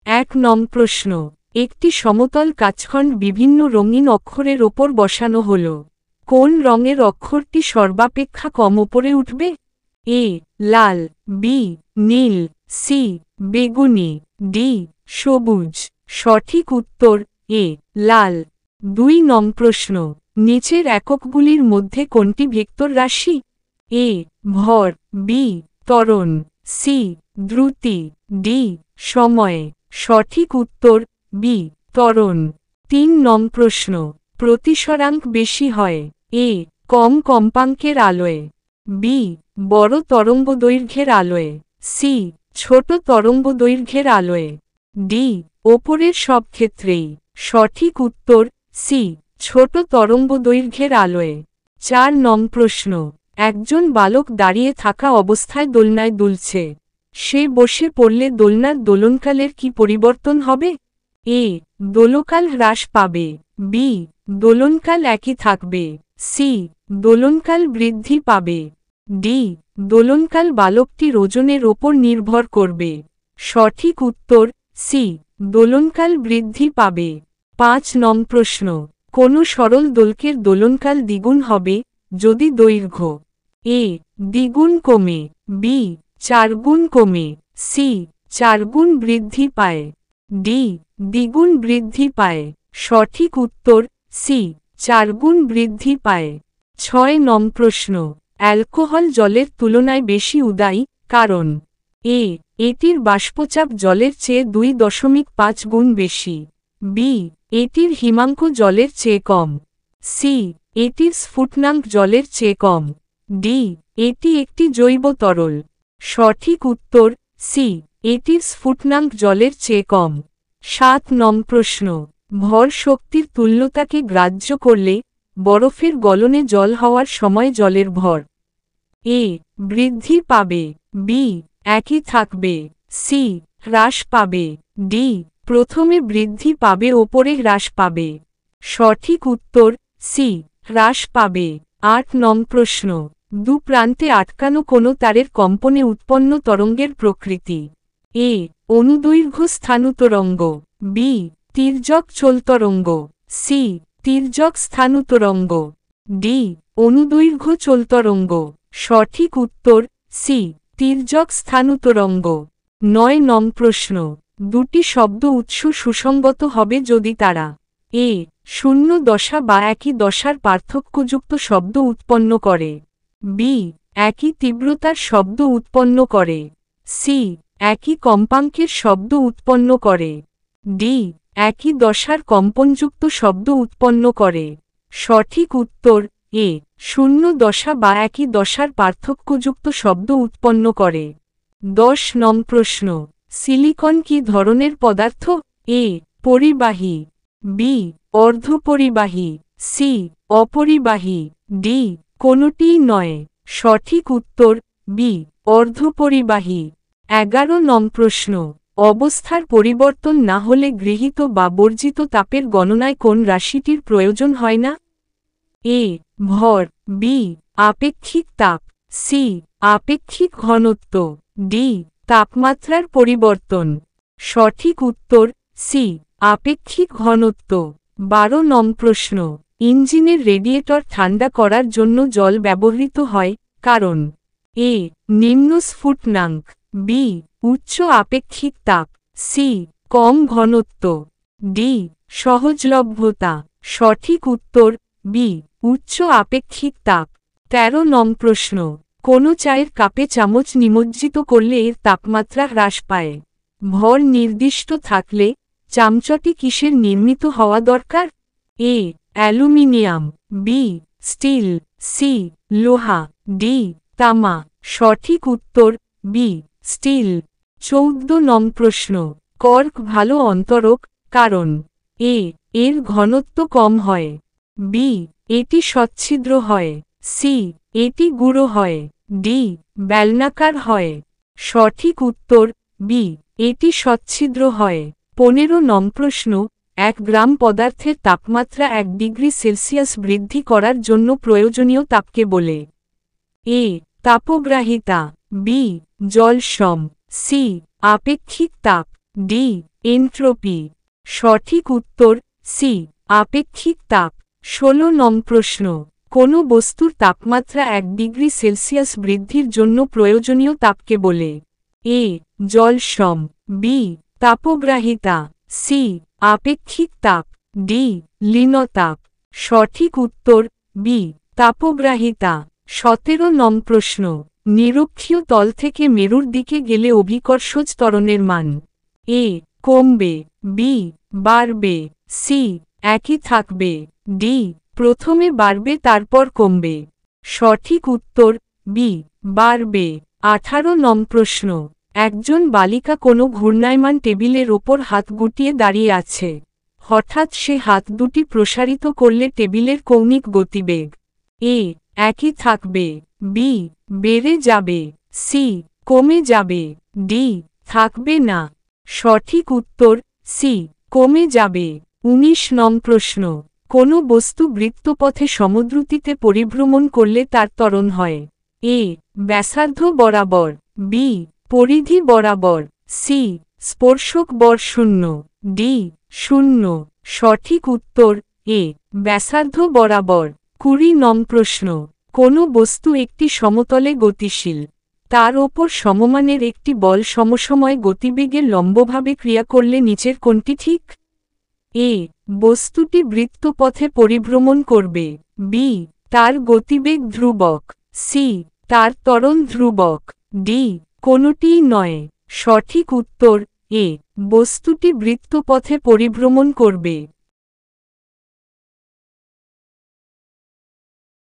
এক নং প্রশ্ন, একটি সমতল কাচখণ্ড বিভিন্ন রঙিন অক্ষরের ওপর বসানো হল। কোন রঙের অক্ষরটি সর্বাপেক্ষা কম ওপরে উঠবে? এ লাল, বি নীল, সি বেগুনি, ডি সবুজ। সঠিক উত্তর এ লাল। ২ নং প্রশ্ন, নিচের এককগুলির মধ্যে কোনটি ভেক্টর রাশি? এ ভর, বি ত্বরণ, সি দ্রুতি, ডি সময়। সঠিক উত্তর বি ত্বরণ। ৩ নং প্রশ্ন, প্রতিসরাঙ্ক বেশি হয় এ কম কম্পাঙ্কের আলোয়, বি বড় তরঙ্গদৈর্ঘ্যের আলোয়, সি ছোট তরঙ্গদৈর্ঘ্যের আলোয়, ডি ওপরের সব ক্ষেত্রেই। সঠিক উত্তর সি ছোট তরঙ্গদৈর্ঘ্যের আলোয়। ৪ নং প্রশ্ন, একজন বালক দাঁড়িয়ে থাকা অবস্থায় দোলনায় দুলছে। সে বসে পড়লে দোলনার দোলনকালের কি পরিবর্তন হবে? এ দোলকাল হ্রাস পাবে, বি দোলনকাল একই থাকবে, সি দোলনকাল বৃদ্ধি পাবে, ডি দোলনকাল বালকটির ওজনের ওপর নির্ভর করবে। সঠিক উত্তর সি দোলনকাল বৃদ্ধি পাবে। ৫ নং প্রশ্ন, কোন সরল দোলকের দোলনকাল দ্বিগুণ হবে যদি দৈর্ঘ্য এ দ্বিগুণ কমে, বি ৪ গুণ কমে, সি ৪ গুণ বৃদ্ধি পায়, ডি দ্বিগুণ বৃদ্ধি পায়। সঠিক উত্তর সি ৪ গুণ বৃদ্ধি পায়। ৬ নং প্রশ্ন, অ্যালকোহল জলের তুলনায় বেশি উদায়ী কারণ এ এটির বাষ্পচাপ জলের চেয়ে ২.৫ গুণ বেশি, বি এটির হিমাঙ্ক জলের চেয়ে কম, সি এটির স্ফুটনাঙ্ক জলের চেয়ে কম, ডি এটি একটি জৈব তরল। সঠিক উত্তর সি এটির স্ফুটনাঙ্ক জলের চেয়ে কম। ৭ নং প্রশ্ন, ভর শক্তির তুল্যতাকে গ্রাহ্য করলে বরফের গলনে জল হওয়ার সময় জলের ভর এ বৃদ্ধি পাবে, বি একই থাকবে, সি হ্রাস পাবে, ডি প্রথমে বৃদ্ধি পাবে ওপরে হ্রাস পাবে। সঠিক উত্তর সি হ্রাস পাবে। ৮ নং প্রশ্ন, দু প্রান্তে আটকানো কোনো তারের কম্পনে উৎপন্ন তরঙ্গের প্রকৃতি এ অনুদৈর্ঘ্য স্থানুতরঙ্গ, বি তির্যক চলতরঙ্গ, সি তির্যক স্থানুতরঙ্গ, ডি অনুদৈর্ঘ্য চলতরঙ্গ। সঠিক উত্তর সি তির্যক স্থানুতরঙ্গ। ৯ নং প্রশ্ন, দুটি শব্দ উৎস সুসঙ্গত হবে যদি তারা এ শূন্য দশা বা একই দশার পার্থক্যযুক্ত শব্দ উৎপন্ন করে, বি একই তীব্রতার শব্দ উৎপন্ন করে, সি একই কম্পাঙ্কের শব্দ উৎপন্ন করে, ডি একই দশার কম্পনযুক্ত শব্দ উৎপন্ন করে। সঠিক উত্তর এ শূন্য দশা বা একই দশার পার্থক্যযুক্ত শব্দ উৎপন্ন করে। ১০ নং প্রশ্ন, সিলিকন কি ধরনের পদার্থ? এ পরিবাহী, বি অর্ধপরিবাহী, সি অপরিবাহী, ডি কোনোটিই নয়। সঠিক উত্তর বি অর্ধপরিবাহী। ১১ নং প্রশ্ন, অবস্থার পরিবর্তন না হলে গৃহীত বা বর্জিত তাপের গণনায় কোন রাশিটির প্রয়োজন হয় না? এ ভর, বি আপেক্ষিক তাপ, সি আপেক্ষিক ঘনত্ব, ডি তাপমাত্রার পরিবর্তন। সঠিক উত্তর সি আপেক্ষিক ঘনত্ব। ১২ নং প্রশ্ন, ইঞ্জিনের রেডিয়েটর ঠান্ডা করার জন্য জল ব্যবহৃত হয় কারণ এ নিম্ন স্ফুটনাঙ্ক, বি উচ্চ আপেক্ষিক তাপ, সি কম ঘনত্ব, ডি সহজলভ্যতা। সঠিক উত্তর বি উচ্চ আপেক্ষিক তাপ। ১৩ নং প্রশ্ন, কোন চায়ের কাপে চামচ নিমজ্জিত করলে এর তাপমাত্রা হ্রাস পায়? ভর নির্দিষ্ট থাকলে চামচটি কিসের নির্মিত হওয়া দরকার? এ অ্যালুমিনিয়াম, বি স্টিল, সি লোহা, ডি তামা। সঠিক উত্তর বি স্টিল। ১৪ নং প্রশ্ন, কর্ক ভালো অন্তরক কারণ এ এর ঘনত্ব কম হয়, বি এটি সচ্ছিদ্র হয়, সি এটি গুঁড়ো হয়, ডি বেলনাকার হয়। সঠিক উত্তর বি এটি সচ্ছিদ্র হয়। ১৫ নং প্রশ্ন, ১ গ্রাম পদার্থের তাপমাত্রা ১ ডিগ্রি সেলসিয়াস বৃদ্ধি করার জন্য প্রয়োজনীয় তাপকে বলে? এ তাপগ্রাহিতা, বি জলসম, সি আপেক্ষিক তাপ, ডি এন্ট্রপি। সঠিক উত্তর সি আপেক্ষিক তাপ। ১৬ নং প্রশ্ন, কোনো বস্তুর তাপমাত্রা ১ ডিগ্রি সেলসিয়াস বৃদ্ধির জন্য প্রয়োজনীয় তাপকে বলে? এ জল সম, বি তাপগ্রাহিতা, সি আপেক্ষিক তাপ, ডি লীনতাপ। সঠিক উত্তর বি তাপগ্রাহিতা। ১৭ নং প্রশ্ন, নিরক্ষীয় তল থেকে মেরুর দিকে গেলে অভিকর্ষজ ত্বরণের মান? এ কমবে, বি বাড়বে, সি একই থাকবে, ডি প্রথমে বাড়বে তারপর কমবে। সঠিক উত্তর বি বাড়বে। ১৮ নং প্রশ্ন, একজন বালিকা কোনো ঘূর্ণায়মান টেবিলের ওপর হাত গুটিয়ে দাঁড়িয়ে আছে। হঠাৎ সে হাত দুটি প্রসারিত করলে টেবিলের কৌণিক গতিবেগ? এ একই থাকবে, বি বেড়ে যাবে, সি কমে যাবে, ডি থাকবে না। সঠিক উত্তর সি কমে যাবে। ১৯ নং প্রশ্ন, কোনো বস্তু বৃত্তপথে সমদ্রুতিতে পরিভ্রমণ করলে তার ত্বরণ হয়? এ ব্যাসার্ধ বরাবর, বি পরিধি বরাবর, সি স্পর্শক বর শূন্য, ডি শূন্য। সঠিক উত্তর এ ব্যাসার্ধ বরাবর। ২০ নং প্রশ্ন, কোনো বস্তু একটি সমতলে গতিশীল, তার ওপর সমমানের একটি বল সমসময় গতিবেগের লম্বভাবে ক্রিয়া করলে নিচের কোনটি ঠিক? এ বস্তুটি বৃত্তপথে পরিভ্রমণ করবে, বি তার গতিবেগ ধ্রুবক, সি তার ত্বরণ ধ্রুবক, ডি কোনোটিই নয়। সঠিক উত্তর এ বস্তুটি বৃত্তপথে পরিভ্রমণ করবে।